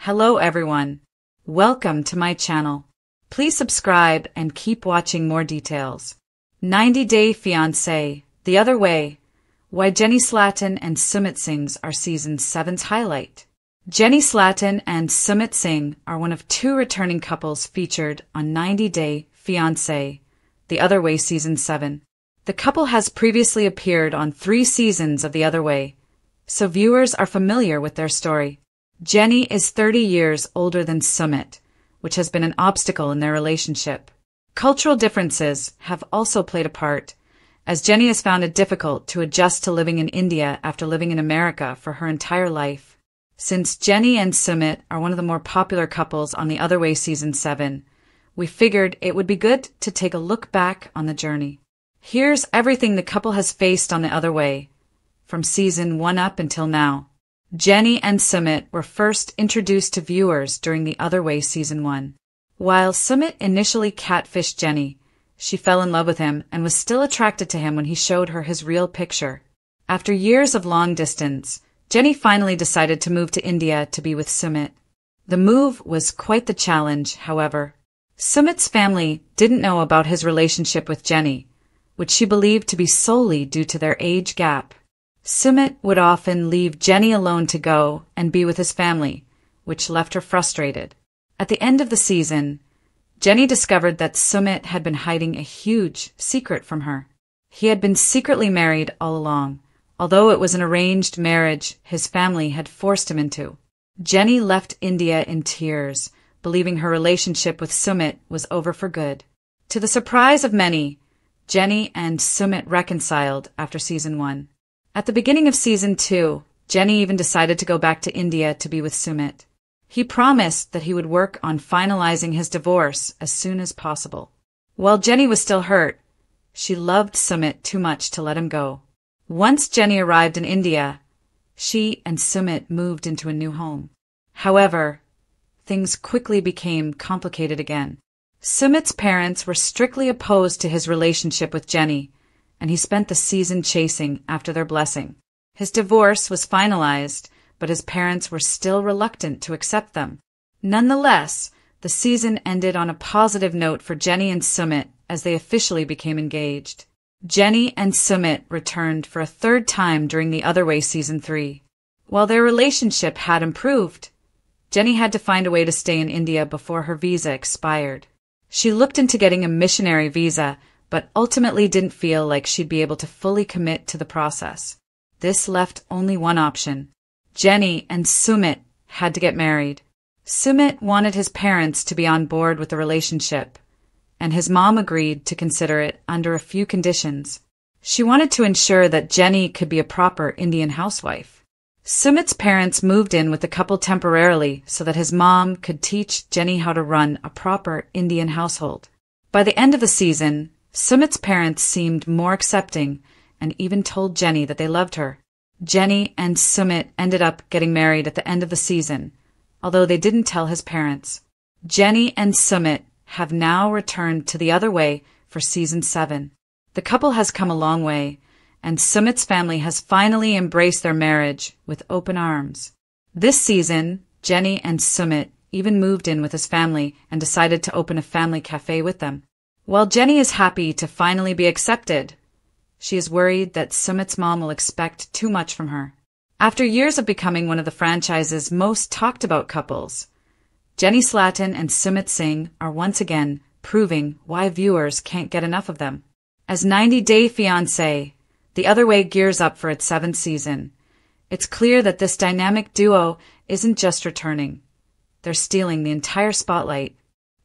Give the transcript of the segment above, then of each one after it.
Hello everyone. Welcome to my channel. Please subscribe and keep watching more details. 90 Day Fiancé, The Other Way, why Jenny Slatin and Sumit Singh are Season 7's highlight. Jenny Slatin and Sumit Singh are one of two returning couples featured on 90 Day Fiancé, The Other Way Season 7. The couple has previously appeared on 3 seasons of The Other Way, so viewers are familiar with their story. Jenny is 30 years older than Sumit, which has been an obstacle in their relationship. Cultural differences have also played a part, as Jenny has found it difficult to adjust to living in India after living in America for her entire life. Since Jenny and Sumit are one of the more popular couples on The Other Way Season 7, we figured it would be good to take a look back on the journey. Here's everything the couple has faced on The Other Way, from Season 1 up until now. Jenny and Sumit were first introduced to viewers during The Other Way Season 1. While Sumit initially catfished Jenny, she fell in love with him and was still attracted to him when he showed her his real picture. After years of long distance, Jenny finally decided to move to India to be with Sumit. The move was quite the challenge, however. Sumit's family didn't know about his relationship with Jenny, which she believed to be solely due to their age gap. Sumit would often leave Jenny alone to go and be with his family, which left her frustrated. At the end of the season, Jenny discovered that Sumit had been hiding a huge secret from her. He had been secretly married all along, although it was an arranged marriage his family had forced him into. Jenny left India in tears, believing her relationship with Sumit was over for good. To the surprise of many, Jenny and Sumit reconciled after Season 1. At the beginning of Season 2, Jenny even decided to go back to India to be with Sumit. He promised that he would work on finalizing his divorce as soon as possible. While Jenny was still hurt, she loved Sumit too much to let him go. Once Jenny arrived in India, she and Sumit moved into a new home. However, things quickly became complicated again. Sumit's parents were strictly opposed to his relationship with Jenny, and he spent the season chasing after their blessing. His divorce was finalized, but his parents were still reluctant to accept them. Nonetheless, the season ended on a positive note for Jenny and Sumit as they officially became engaged. Jenny and Sumit returned for a third time during The Other Way Season 3. While their relationship had improved, Jenny had to find a way to stay in India before her visa expired. She looked into getting a missionary visa, but ultimately didn't feel like she'd be able to fully commit to the process. This left only one option. Jenny and Sumit had to get married. Sumit wanted his parents to be on board with the relationship, and his mom agreed to consider it under a few conditions. She wanted to ensure that Jenny could be a proper Indian housewife. Sumit's parents moved in with the couple temporarily so that his mom could teach Jenny how to run a proper Indian household. By the end of the season, Sumit's parents seemed more accepting and even told Jenny that they loved her. Jenny and Sumit ended up getting married at the end of the season, although they didn't tell his parents. Jenny and Sumit have now returned to The Other Way for Season 7. The couple has come a long way, and Sumit's family has finally embraced their marriage with open arms. This season, Jenny and Sumit even moved in with his family and decided to open a family cafe with them. While Jenny is happy to finally be accepted, she is worried that Sumit's mom will expect too much from her. After years of becoming one of the franchise's most talked about couples, Jenny Slatin and Sumit Singh are once again proving why viewers can't get enough of them. As 90 Day Fiancé, The Other Way gears up for its 7th season, it's clear that this dynamic duo isn't just returning. They're stealing the entire spotlight.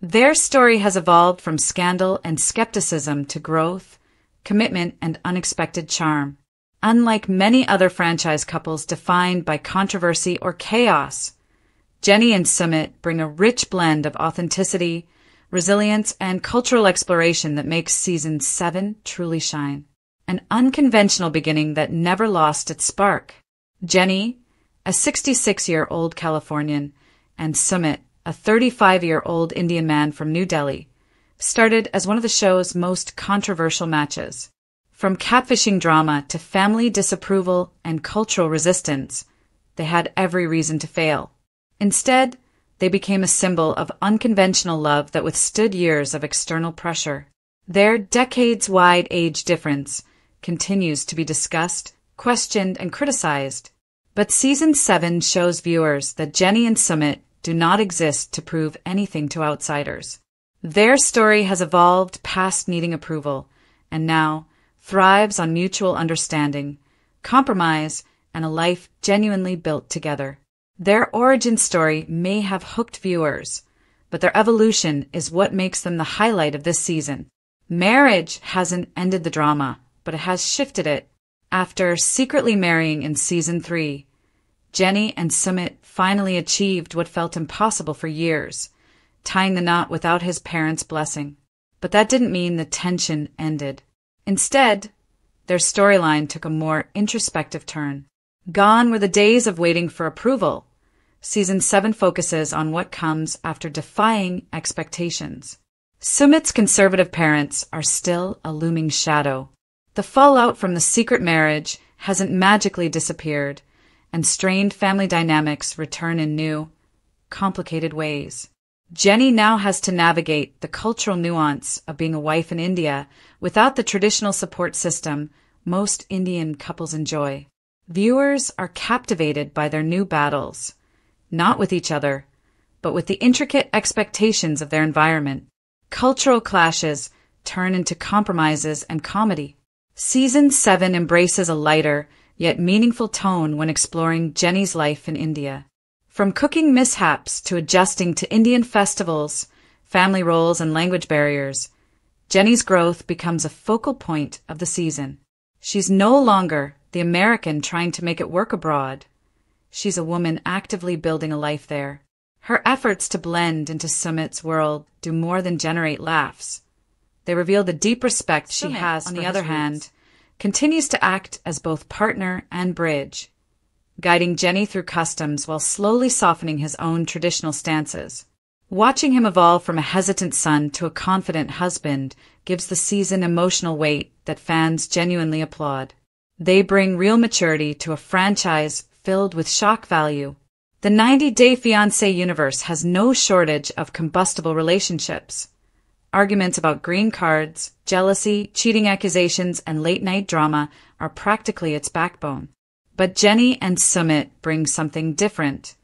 Their story has evolved from scandal and skepticism to growth, commitment, and unexpected charm. Unlike many other franchise couples defined by controversy or chaos, Jenny and Sumit bring a rich blend of authenticity, resilience, and cultural exploration that makes Season 7 truly shine. An unconventional beginning that never lost its spark. Jenny, a 66-year-old Californian, and Sumit, a 35-year-old Indian man from New Delhi, started as one of the show's most controversial matches. From catfishing drama to family disapproval and cultural resistance, they had every reason to fail. Instead, They became a symbol of unconventional love that withstood years of external pressure. Their decades-wide age difference continues to be discussed, questioned, and criticized. But Season 7 shows viewers that Jenny and Sumit do not exist to prove anything to outsiders. Their story has evolved past needing approval, and now thrives on mutual understanding, compromise, and a life genuinely built together. Their origin story may have hooked viewers, but their evolution is what makes them the highlight of this season. Marriage hasn't ended the drama, but it has shifted it. After secretly marrying in Season 3, Jenny and Sumit finally achieved what felt impossible for years, tying the knot without his parents' blessing. But that didn't mean the tension ended. Instead, their storyline took a more introspective turn. Gone were the days of waiting for approval. Season 7 focuses on what comes after defying expectations. Sumit's conservative parents are still a looming shadow. The fallout from the secret marriage hasn't magically disappeared, and strained family dynamics return in new, complicated ways. Jenny now has to navigate the cultural nuance of being a wife in India without the traditional support system most Indian couples enjoy. Viewers are captivated by their new battles, not with each other, but with the intricate expectations of their environment. Cultural clashes turn into compromises and comedy. Season 7 embraces a lighter, yet meaningful tone when exploring Jenny's life in India. From cooking mishaps to adjusting to Indian festivals, family roles, and language barriers, Jenny's growth becomes a focal point of the season. She's no longer the American trying to make it work abroad. She's a woman actively building a life there. Her efforts to blend into Sumit's world do more than generate laughs. They reveal the deep respect she has, on the other hand, continues to act as both partner and bridge, guiding Jenny through customs while slowly softening his own traditional stances. Watching him evolve from a hesitant son to a confident husband gives the season emotional weight that fans genuinely applaud. They bring real maturity to a franchise filled with shock value. The 90-Day Fiancé universe has no shortage of combustible relationships. Arguments about green cards, jealousy, cheating accusations, and late-night drama are practically its backbone. But Jenny and Sumit bring something different: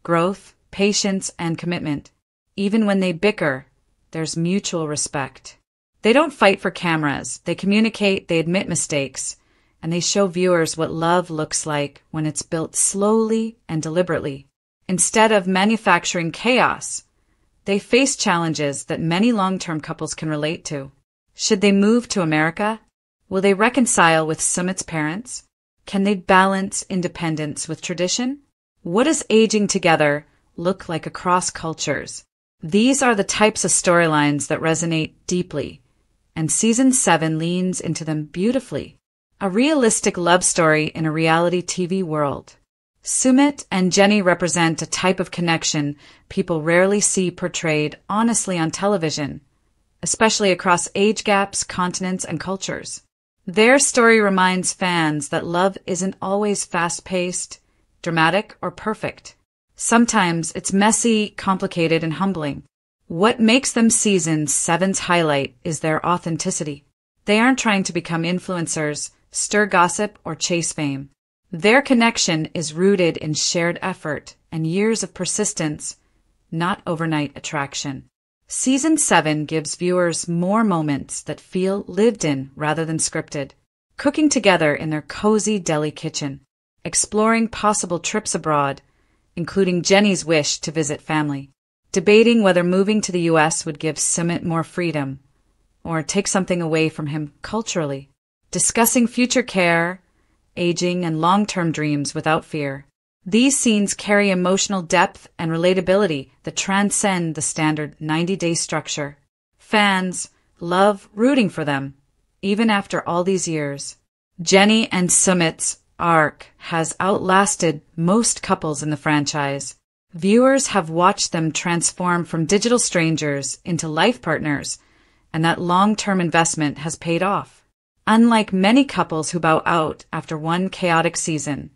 growth, patience, and commitment. Even when they bicker, there's mutual respect. They don't fight for cameras, they communicate, they admit mistakes, and they show viewers what love looks like when it's built slowly and deliberately. Instead of manufacturing chaos, they face challenges that many long-term couples can relate to. Should they move to America? Will they reconcile with Sumit's parents? Can they balance independence with tradition? What does aging together look like across cultures? These are the types of storylines that resonate deeply, and Season 7 leans into them beautifully. A realistic love story in a reality TV world. Sumit and Jenny represent a type of connection people rarely see portrayed honestly on television, especially across age gaps, continents, and cultures. Their story reminds fans that love isn't always fast-paced, dramatic, or perfect. Sometimes it's messy, complicated, and humbling. What makes them Season 7's highlight is their authenticity. They aren't trying to become influencers, stir gossip, or chase fame. Their connection is rooted in shared effort and years of persistence, not overnight attraction. Season 7 gives viewers more moments that feel lived in rather than scripted. Cooking together in their cozy deli kitchen, exploring possible trips abroad, including Jenny's wish to visit family, debating whether moving to the US would give Sumit more freedom or take something away from him culturally, discussing future care, aging, and long-term dreams without fear. These scenes carry emotional depth and relatability that transcend the standard 90-day structure. Fans love rooting for them, even after all these years. Jenny and Sumit's arc has outlasted most couples in the franchise. Viewers have watched them transform from digital strangers into life partners, and that long-term investment has paid off. Unlike many couples who bow out after one chaotic season,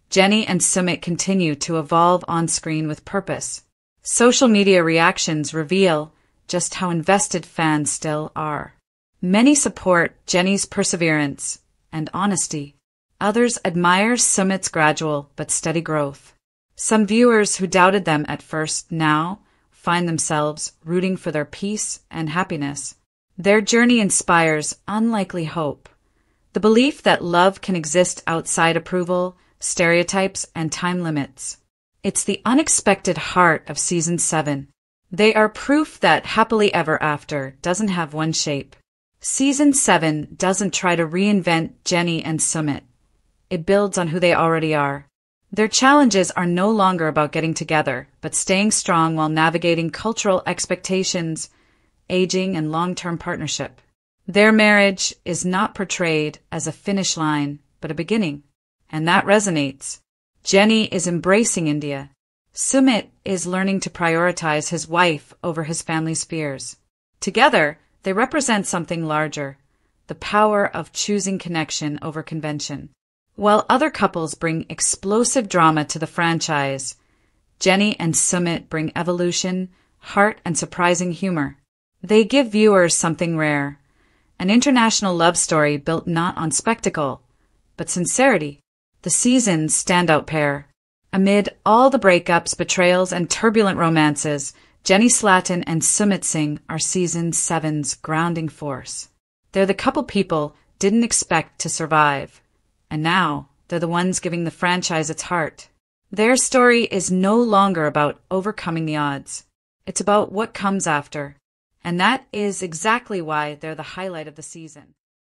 Jenny and Sumit continue to evolve on screen with purpose. Social media reactions reveal just how invested fans still are. Many support Jennie's perseverance and honesty. Others admire Sumit's gradual but steady growth. Some viewers who doubted them at first now find themselves rooting for their peace and happiness. Their journey inspires unlikely hope. The belief that love can exist outside approval, stereotypes, and time limits. It's the unexpected heart of Season 7. They are proof that happily ever after doesn't have one shape. Season 7 doesn't try to reinvent Jennie and Sumit. It builds on who they already are. Their challenges are no longer about getting together, but staying strong while navigating cultural expectations, aging, and long-term partnership. Their marriage is not portrayed as a finish line, but a beginning, and that resonates. Jennie is embracing India. Sumit is learning to prioritize his wife over his family's fears. Together, they represent something larger, the power of choosing connection over convention. While other couples bring explosive drama to the franchise, Jennie and Sumit bring evolution, heart, and surprising humor. They give viewers something rare, an international love story built not on spectacle, but sincerity. The season's standout pair. Amid all the breakups, betrayals, and turbulent romances, Jennie Slatin and Sumit Singh are Season 7's grounding force. They're the couple people didn't expect to survive, and now they're the ones giving the franchise its heart. Their story is no longer about overcoming the odds. It's about what comes after. And that is exactly why they're the highlight of the season.